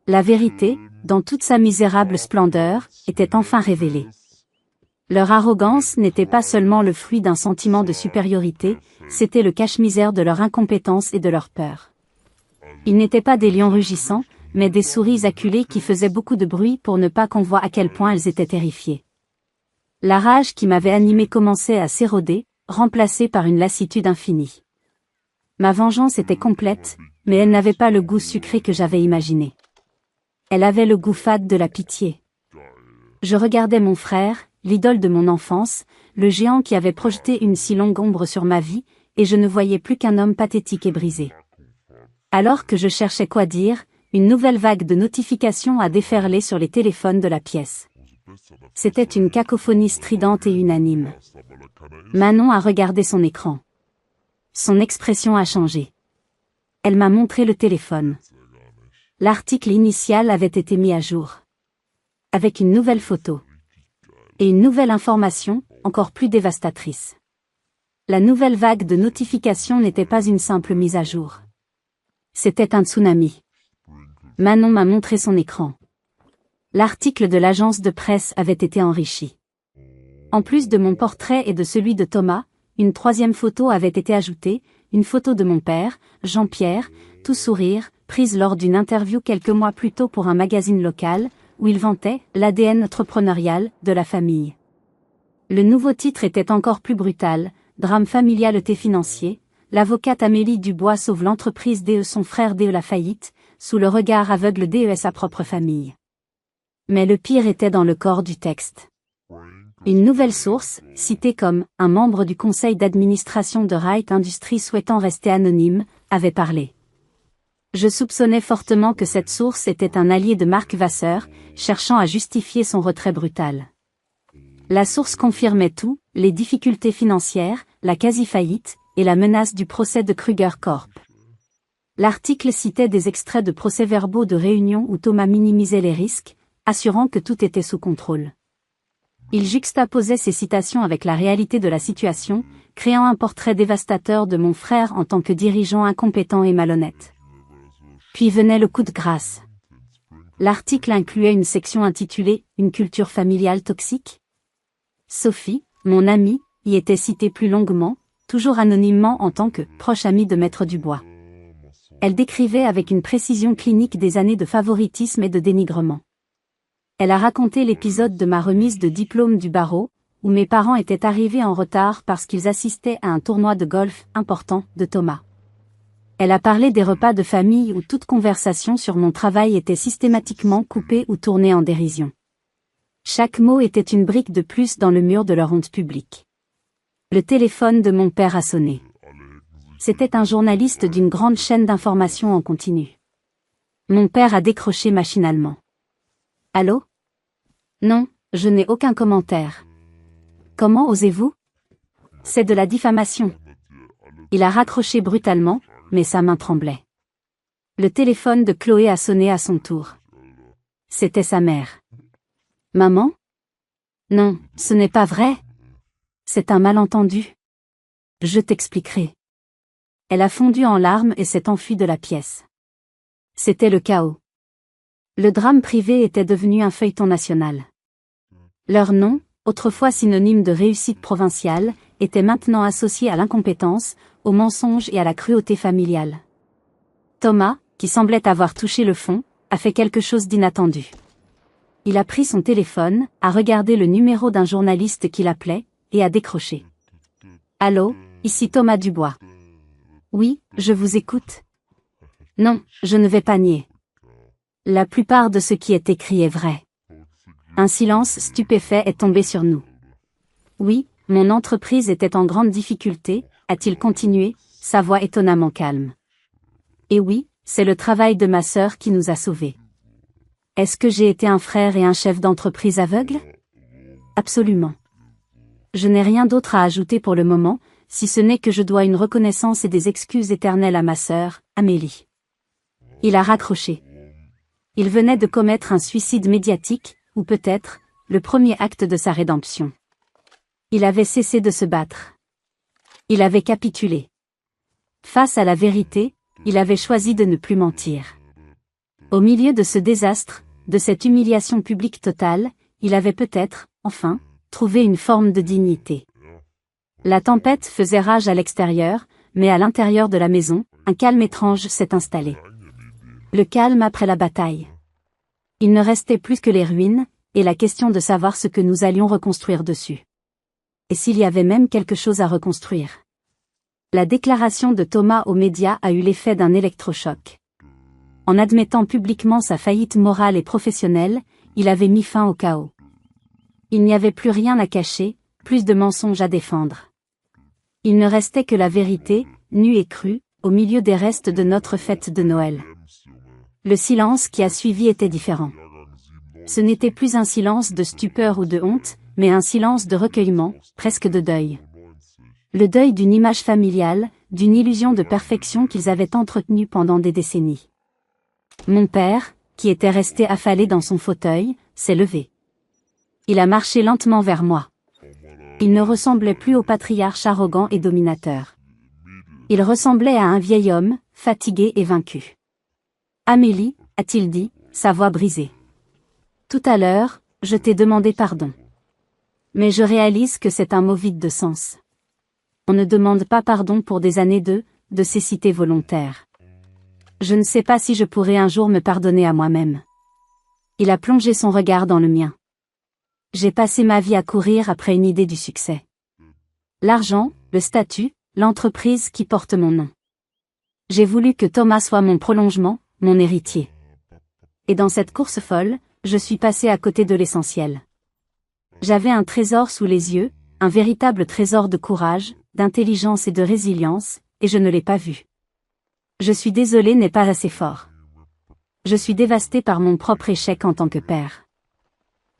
La vérité, dans toute sa misérable splendeur, était enfin révélée. Leur arrogance n'était pas seulement le fruit d'un sentiment de supériorité, c'était le cache-misère de leur incompétence et de leur peur. Ils n'étaient pas des lions rugissants, mais des souris acculées qui faisaient beaucoup de bruit pour ne pas qu'on voie à quel point elles étaient terrifiées. La rage qui m'avait animée commençait à s'éroder, remplacée par une lassitude infinie. Ma vengeance était complète, mais elle n'avait pas le goût sucré que j'avais imaginé. Elle avait le goût fade de la pitié. Je regardais mon frère, l'idole de mon enfance, le géant qui avait projeté une si longue ombre sur ma vie, et je ne voyais plus qu'un homme pathétique et brisé. Alors que je cherchais quoi dire, une nouvelle vague de notifications a déferlé sur les téléphones de la pièce. C'était une cacophonie stridente et unanime. Manon a regardé son écran. Son expression a changé. Elle m'a montré le téléphone. L'article initial avait été mis à jour. Avec une nouvelle photo. Et une nouvelle information, encore plus dévastatrice. La nouvelle vague de notifications n'était pas une simple mise à jour. C'était un tsunami. Manon m'a montré son écran. L'article de l'agence de presse avait été enrichi. En plus de mon portrait et de celui de Thomas, une troisième photo avait été ajoutée, une photo de mon père, Jean-Pierre, tout sourire, prise lors d'une interview quelques mois plus tôt pour un magazine local, où il vantait l'ADN entrepreneurial de la famille. Le nouveau titre était encore plus brutal, drame familial et financier, l'avocate Amélie Dubois sauve l'entreprise DE son frère DE la faillite, sous le regard aveugle DE et sa propre famille. Mais le pire était dans le corps du texte. Une nouvelle source, citée comme un membre du conseil d'administration de Wright Industries souhaitant rester anonyme, avait parlé. Je soupçonnais fortement que cette source était un allié de Mark Vasseur, cherchant à justifier son retrait brutal. La source confirmait tout, les difficultés financières, la quasi-faillite, et la menace du procès de Kruger Corp. L'article citait des extraits de procès-verbaux de réunions où Thomas minimisait les risques, assurant que tout était sous contrôle. Il juxtaposait ces citations avec la réalité de la situation, créant un portrait dévastateur de mon frère en tant que dirigeant incompétent et malhonnête. Puis venait le coup de grâce. L'article incluait une section intitulée « Une culture familiale toxique ». Sophie, mon amie, y était citée plus longuement, toujours anonymement en tant que « proche amie de Maître Dubois ». Elle décrivait avec une précision clinique des années de favoritisme et de dénigrement. Elle a raconté l'épisode de ma remise de diplôme du barreau, où mes parents étaient arrivés en retard parce qu'ils assistaient à un tournoi de golf important de Thomas. Elle a parlé des repas de famille où toute conversation sur mon travail était systématiquement coupée ou tournée en dérision. Chaque mot était une brique de plus dans le mur de leur honte publique. Le téléphone de mon père a sonné. C'était un journaliste d'une grande chaîne d'information en continu. Mon père a décroché machinalement. Allô ? Non, je n'ai aucun commentaire. Comment osez-vous ? C'est de la diffamation. Il a raccroché brutalement, mais sa main tremblait. Le téléphone de Chloé a sonné à son tour. C'était sa mère. Maman ? Non, ce n'est pas vrai. C'est un malentendu. Je t'expliquerai. Elle a fondu en larmes et s'est enfuie de la pièce. C'était le chaos. Le drame privé était devenu un feuilleton national. Leur nom, autrefois synonyme de réussite provinciale, était maintenant associé à l'incompétence, au mensonge et à la cruauté familiale. Thomas, qui semblait avoir touché le fond, a fait quelque chose d'inattendu. Il a pris son téléphone, a regardé le numéro d'un journaliste qui l'appelait, et a décroché. Allô, ici Thomas Dubois. Oui, je vous écoute. Non, je ne vais pas nier. La plupart de ce qui est écrit est vrai. Un silence stupéfait est tombé sur nous. Oui, mon entreprise était en grande difficulté, a-t-il continué, sa voix étonnamment calme. Et oui, c'est le travail de ma sœur qui nous a sauvés. Est-ce que j'ai été un frère et un chef d'entreprise aveugle? Absolument. Je n'ai rien d'autre à ajouter pour le moment, si ce n'est que je dois une reconnaissance et des excuses éternelles à ma sœur, Amélie. Il a raccroché. Il venait de commettre un suicide médiatique, ou peut-être, le premier acte de sa rédemption. Il avait cessé de se battre. Il avait capitulé. Face à la vérité, il avait choisi de ne plus mentir. Au milieu de ce désastre, de cette humiliation publique totale, il avait peut-être, enfin, trouvé une forme de dignité. La tempête faisait rage à l'extérieur, mais à l'intérieur de la maison, un calme étrange s'est installé. Le calme après la bataille. Il ne restait plus que les ruines, et la question de savoir ce que nous allions reconstruire dessus. Et s'il y avait même quelque chose à reconstruire. La déclaration de Thomas aux médias a eu l'effet d'un électrochoc. En admettant publiquement sa faillite morale et professionnelle, il avait mis fin au chaos. Il n'y avait plus rien à cacher, plus de mensonges à défendre. Il ne restait que la vérité, nue et crue, au milieu des restes de notre fête de Noël. Le silence qui a suivi était différent. Ce n'était plus un silence de stupeur ou de honte, mais un silence de recueillement, presque de deuil. Le deuil d'une image familiale, d'une illusion de perfection qu'ils avaient entretenue pendant des décennies. Mon père, qui était resté affalé dans son fauteuil, s'est levé. Il a marché lentement vers moi. Il ne ressemblait plus au patriarche arrogant et dominateur. Il ressemblait à un vieil homme, fatigué et vaincu. Amélie, a-t-il dit, sa voix brisée. Tout à l'heure, je t'ai demandé pardon. Mais je réalise que c'est un mot vide de sens. On ne demande pas pardon pour des années de cécité volontaire. Je ne sais pas si je pourrai un jour me pardonner à moi-même. Il a plongé son regard dans le mien. J'ai passé ma vie à courir après une idée du succès. L'argent, le statut, l'entreprise qui porte mon nom. J'ai voulu que Thomas soit mon prolongement, mon héritier. Et dans cette course folle, je suis passé à côté de l'essentiel. J'avais un trésor sous les yeux, un véritable trésor de courage, d'intelligence et de résilience, et je ne l'ai pas vu. Je suis désolé n'est pas assez fort. Je suis dévasté par mon propre échec en tant que père.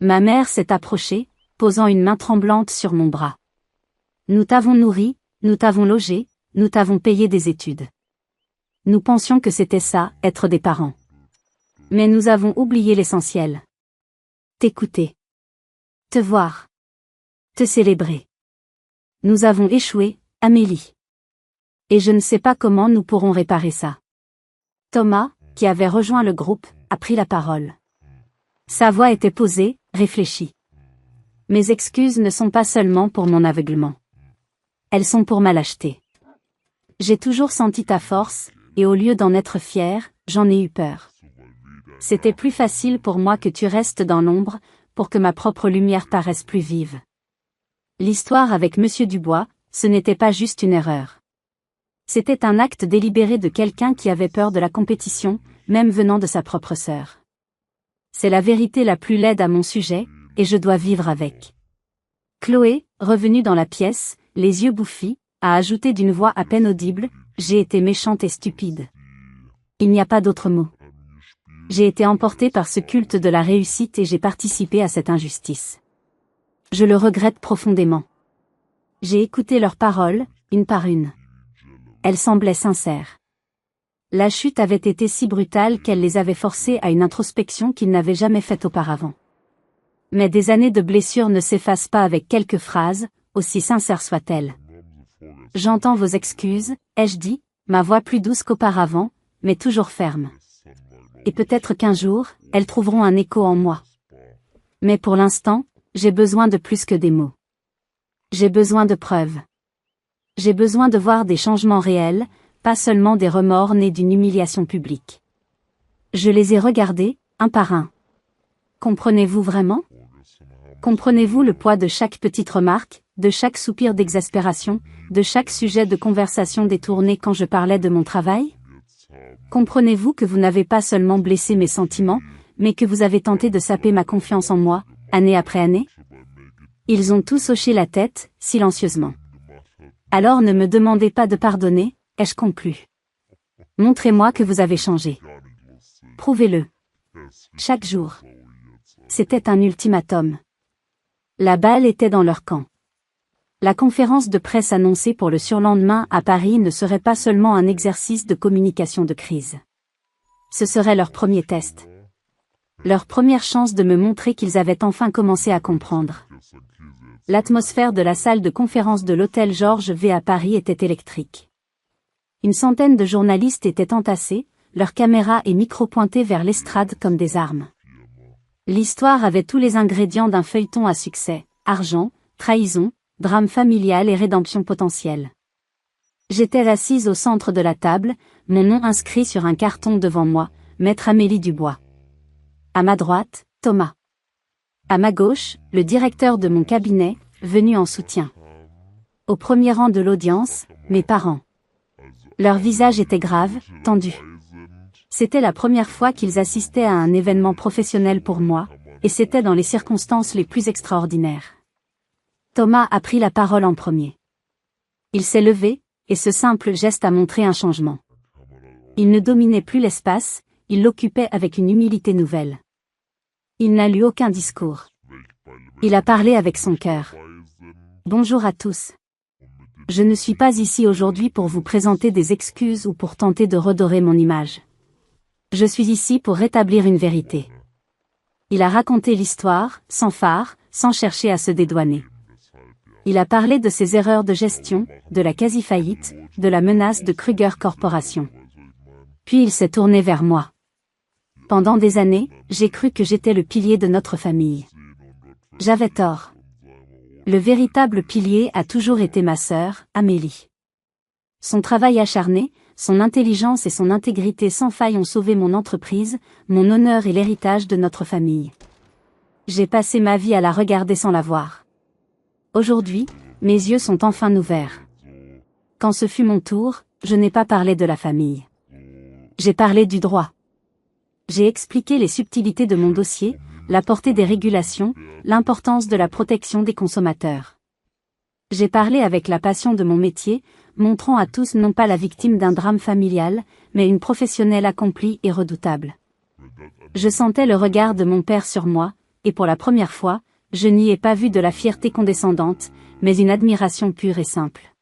Ma mère s'est approchée, posant une main tremblante sur mon bras. Nous t'avons nourri, nous t'avons logé, nous t'avons payé des études. Nous pensions que c'était ça, être des parents. Mais nous avons oublié l'essentiel. T'écouter. Te voir. Te célébrer. Nous avons échoué, Amélie. Et je ne sais pas comment nous pourrons réparer ça. Thomas, qui avait rejoint le groupe, a pris la parole. Sa voix était posée, réfléchie. Mes excuses ne sont pas seulement pour mon aveuglement. Elles sont pour ma lâcheté. J'ai toujours senti ta force, et au lieu d'en être fier, j'en ai eu peur. C'était plus facile pour moi que tu restes dans l'ombre, pour que ma propre lumière paraisse plus vive. L'histoire avec Monsieur Dubois, ce n'était pas juste une erreur. C'était un acte délibéré de quelqu'un qui avait peur de la compétition, même venant de sa propre sœur. C'est la vérité la plus laide à mon sujet, et je dois vivre avec. Chloé, revenue dans la pièce, les yeux bouffis, a ajouté d'une voix à peine audible, « J'ai été méchante et stupide. » Il n'y a pas d'autre mot. J'ai été emportée par ce culte de la réussite et j'ai participé à cette injustice. Je le regrette profondément. J'ai écouté leurs paroles, une par une. Elles semblaient sincères. La chute avait été si brutale qu'elle les avait forcés à une introspection qu'ils n'avaient jamais faite auparavant. Mais des années de blessures ne s'effacent pas avec quelques phrases, aussi sincères soient-elles. J'entends vos excuses, ai-je dit, ma voix plus douce qu'auparavant, mais toujours ferme. Et peut-être qu'un jour, elles trouveront un écho en moi. Mais pour l'instant, j'ai besoin de plus que des mots. J'ai besoin de preuves. J'ai besoin de voir des changements réels, pas seulement des remords nés d'une humiliation publique. Je les ai regardés, un par un. Comprenez-vous vraiment? Comprenez-vous le poids de chaque petite remarque, de chaque soupir d'exaspération, de chaque sujet de conversation détourné quand je parlais de mon travail? Comprenez-vous que vous n'avez pas seulement blessé mes sentiments, mais que vous avez tenté de saper ma confiance en moi, année après année? Ils ont tous hoché la tête, silencieusement. Alors ne me demandez pas de pardonner, ai-je conclu. Montrez-moi que vous avez changé. Prouvez-le. Chaque jour. C'était un ultimatum. La balle était dans leur camp. La conférence de presse annoncée pour le surlendemain à Paris ne serait pas seulement un exercice de communication de crise. Ce serait leur premier test. Leur première chance de me montrer qu'ils avaient enfin commencé à comprendre. L'atmosphère de la salle de conférence de l'hôtel Georges V à Paris était électrique. Une centaine de journalistes étaient entassés, leurs caméras et micros pointés vers l'estrade comme des armes. L'histoire avait tous les ingrédients d'un feuilleton à succès, argent, trahison, drame familial et rédemption potentielle. J'étais assise au centre de la table, mon nom inscrit sur un carton devant moi, Maître Amélie Dubois. À ma droite, Thomas. À ma gauche, le directeur de mon cabinet, venu en soutien. Au premier rang de l'audience, mes parents. Leurs visages étaient graves, tendus. C'était la première fois qu'ils assistaient à un événement professionnel pour moi, et c'était dans les circonstances les plus extraordinaires. Thomas a pris la parole en premier. Il s'est levé, et ce simple geste a montré un changement. Il ne dominait plus l'espace, il l'occupait avec une humilité nouvelle. Il n'a lu aucun discours. Il a parlé avec son cœur. Bonjour à tous. Je ne suis pas ici aujourd'hui pour vous présenter des excuses ou pour tenter de redorer mon image. Je suis ici pour rétablir une vérité. Il a raconté l'histoire, sans phare, sans chercher à se dédouaner. Il a parlé de ses erreurs de gestion, de la quasi-faillite, de la menace de Kruger Corporation. Puis il s'est tourné vers moi. Pendant des années, j'ai cru que j'étais le pilier de notre famille. J'avais tort. Le véritable pilier a toujours été ma sœur, Amélie. Son travail acharné, son intelligence et son intégrité sans faille ont sauvé mon entreprise, mon honneur et l'héritage de notre famille. J'ai passé ma vie à la regarder sans la voir. Aujourd'hui, mes yeux sont enfin ouverts. Quand ce fut mon tour, je n'ai pas parlé de la famille. J'ai parlé du droit. J'ai expliqué les subtilités de mon dossier, la portée des régulations, l'importance de la protection des consommateurs. J'ai parlé avec la passion de mon métier, montrant à tous non pas la victime d'un drame familial, mais une professionnelle accomplie et redoutable. Je sentais le regard de mon père sur moi, et pour la première fois, je n'y ai pas vu de la fierté condescendante, mais une admiration pure et simple.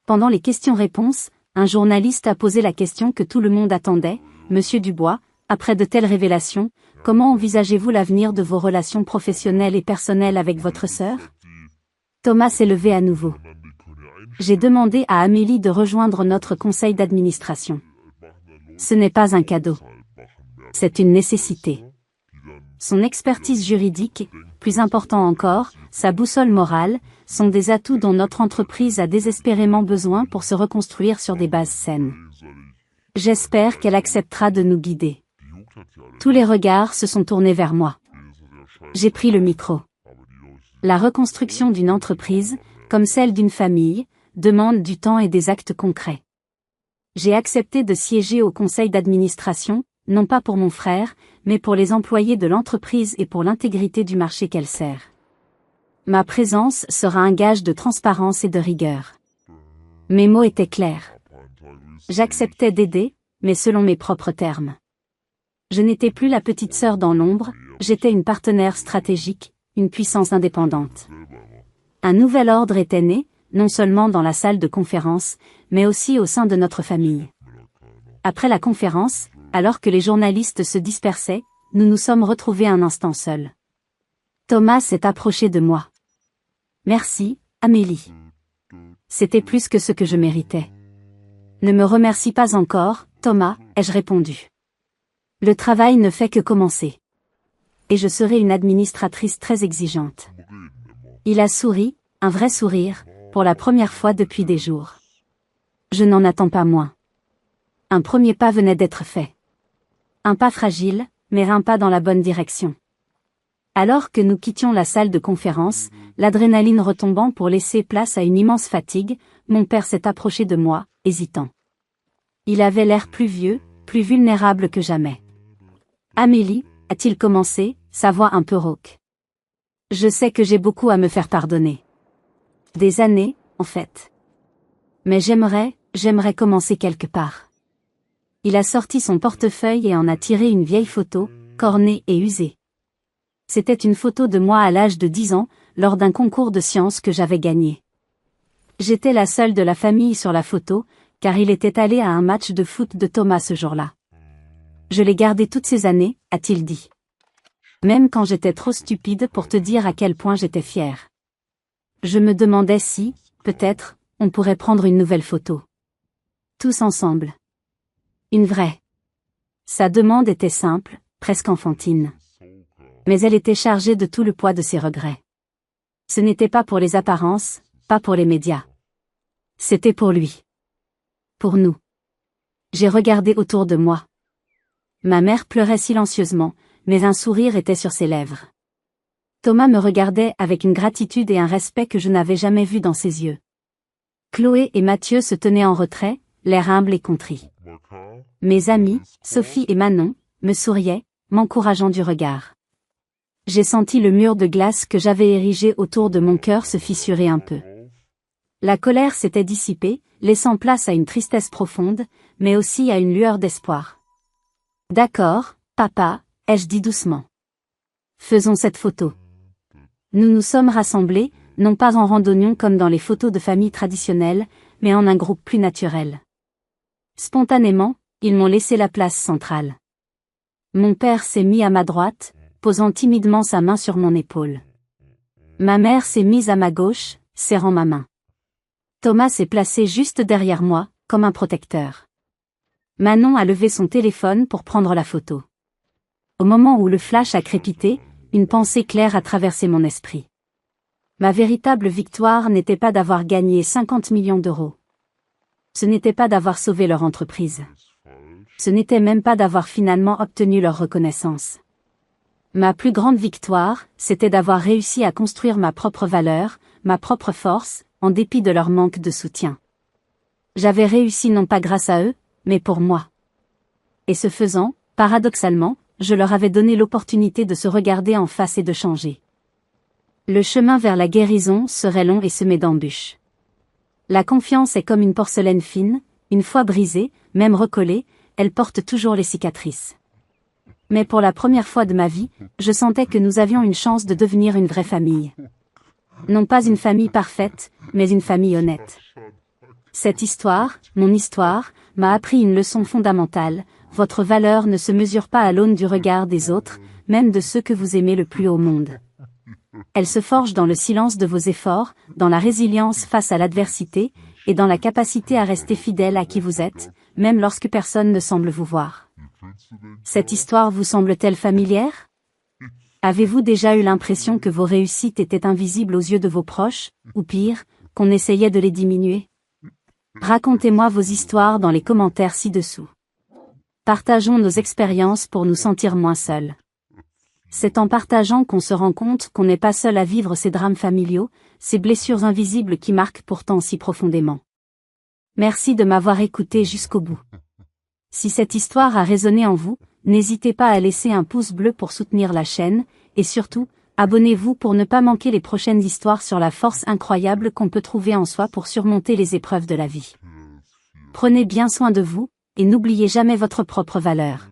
Pendant les questions-réponses, un journaliste a posé la question que tout le monde attendait, Monsieur Dubois, après de telles révélations, comment envisagez-vous l'avenir de vos relations professionnelles et personnelles avec votre sœur? Thomas s'est levé à nouveau. J'ai demandé à Amélie de rejoindre notre conseil d'administration. Ce n'est pas un cadeau. C'est une nécessité. Son expertise juridique, plus important encore, sa boussole morale, sont des atouts dont notre entreprise a désespérément besoin pour se reconstruire sur des bases saines. J'espère qu'elle acceptera de nous guider. Tous les regards se sont tournés vers moi. J'ai pris le micro. La reconstruction d'une entreprise, comme celle d'une famille, demande du temps et des actes concrets. J'ai accepté de siéger au conseil d'administration, non pas pour mon frère, mais pour les employés de l'entreprise et pour l'intégrité du marché qu'elle sert. Ma présence sera un gage de transparence et de rigueur. Mes mots étaient clairs. J'acceptais d'aider, mais selon mes propres termes. Je n'étais plus la petite sœur dans l'ombre, j'étais une partenaire stratégique, une puissance indépendante. Un nouvel ordre était né, non seulement dans la salle de conférence, mais aussi au sein de notre famille. Après la conférence, alors que les journalistes se dispersaient, nous nous sommes retrouvés un instant seuls. Thomas s'est approché de moi. Merci, Amélie. C'était plus que ce que je méritais. Ne me remercie pas encore, Thomas, ai-je répondu. Le travail ne fait que commencer. Et je serai une administratrice très exigeante. Il a souri, un vrai sourire, pour la première fois depuis des jours. Je n'en attends pas moins. Un premier pas venait d'être fait. Un pas fragile, mais un pas dans la bonne direction. Alors que nous quittions la salle de conférence, l'adrénaline retombant pour laisser place à une immense fatigue, mon père s'est approché de moi, hésitant. Il avait l'air plus vieux, plus vulnérable que jamais. Amélie, a-t-il commencé, sa voix un peu rauque. Je sais que j'ai beaucoup à me faire pardonner. Des années, en fait. Mais j'aimerais commencer quelque part. Il a sorti son portefeuille et en a tiré une vieille photo, cornée et usée. C'était une photo de moi à l'âge de 10 ans, lors d'un concours de sciences que j'avais gagné. J'étais la seule de la famille sur la photo, car il était allé à un match de foot de Thomas ce jour-là. Je l'ai gardé toutes ces années, a-t-il dit. Même quand j'étais trop stupide pour te dire à quel point j'étais fière. Je me demandais si, peut-être, on pourrait prendre une nouvelle photo. Tous ensemble. Une vraie. Sa demande était simple, presque enfantine. Mais elle était chargée de tout le poids de ses regrets. Ce n'était pas pour les apparences, pas pour les médias. C'était pour lui. Pour nous. J'ai regardé autour de moi. Ma mère pleurait silencieusement, mais un sourire était sur ses lèvres. Thomas me regardait avec une gratitude et un respect que je n'avais jamais vu dans ses yeux. Chloé et Mathieu se tenaient en retrait, l'air humble et contrit. Mes amis, Sophie et Manon, me souriaient, m'encourageant du regard. J'ai senti le mur de glace que j'avais érigé autour de mon cœur se fissurer un peu. La colère s'était dissipée, laissant place à une tristesse profonde, mais aussi à une lueur d'espoir. D'accord, papa, ai-je dit doucement. Faisons cette photo. Nous nous sommes rassemblés, non pas en randonnion comme dans les photos de famille traditionnelles, mais en un groupe plus naturel. Spontanément, ils m'ont laissé la place centrale. Mon père s'est mis à ma droite, posant timidement sa main sur mon épaule. Ma mère s'est mise à ma gauche, serrant ma main. Thomas s'est placé juste derrière moi, comme un protecteur. Manon a levé son téléphone pour prendre la photo. Au moment où le flash a crépité, une pensée claire a traversé mon esprit. Ma véritable victoire n'était pas d'avoir gagné 50 millions d'euros. Ce n'était pas d'avoir sauvé leur entreprise. Ce n'était même pas d'avoir finalement obtenu leur reconnaissance. Ma plus grande victoire, c'était d'avoir réussi à construire ma propre valeur, ma propre force, en dépit de leur manque de soutien. J'avais réussi non pas grâce à eux, mais pour moi. Et ce faisant, paradoxalement, je leur avais donné l'opportunité de se regarder en face et de changer. Le chemin vers la guérison serait long et semé d'embûches. La confiance est comme une porcelaine fine, une fois brisée, même recollée, elle porte toujours les cicatrices. Mais pour la première fois de ma vie, je sentais que nous avions une chance de devenir une vraie famille. Non pas une famille parfaite, mais une famille honnête. Cette histoire, mon histoire, m'a appris une leçon fondamentale. Votre valeur ne se mesure pas à l'aune du regard des autres, même de ceux que vous aimez le plus au monde. Elle se forge dans le silence de vos efforts, dans la résilience face à l'adversité, et dans la capacité à rester fidèle à qui vous êtes, même lorsque personne ne semble vous voir. Cette histoire vous semble-t-elle familière? Avez-vous déjà eu l'impression que vos réussites étaient invisibles aux yeux de vos proches, ou pire, qu'on essayait de les diminuer? Racontez-moi vos histoires dans les commentaires ci-dessous. Partageons nos expériences pour nous sentir moins seuls. C'est en partageant qu'on se rend compte qu'on n'est pas seul à vivre ces drames familiaux, ces blessures invisibles qui marquent pourtant si profondément. Merci de m'avoir écouté jusqu'au bout. Si cette histoire a résonné en vous, n'hésitez pas à laisser un pouce bleu pour soutenir la chaîne, et surtout, abonnez-vous pour ne pas manquer les prochaines histoires sur la force incroyable qu'on peut trouver en soi pour surmonter les épreuves de la vie. Prenez bien soin de vous, et n'oubliez jamais votre propre valeur.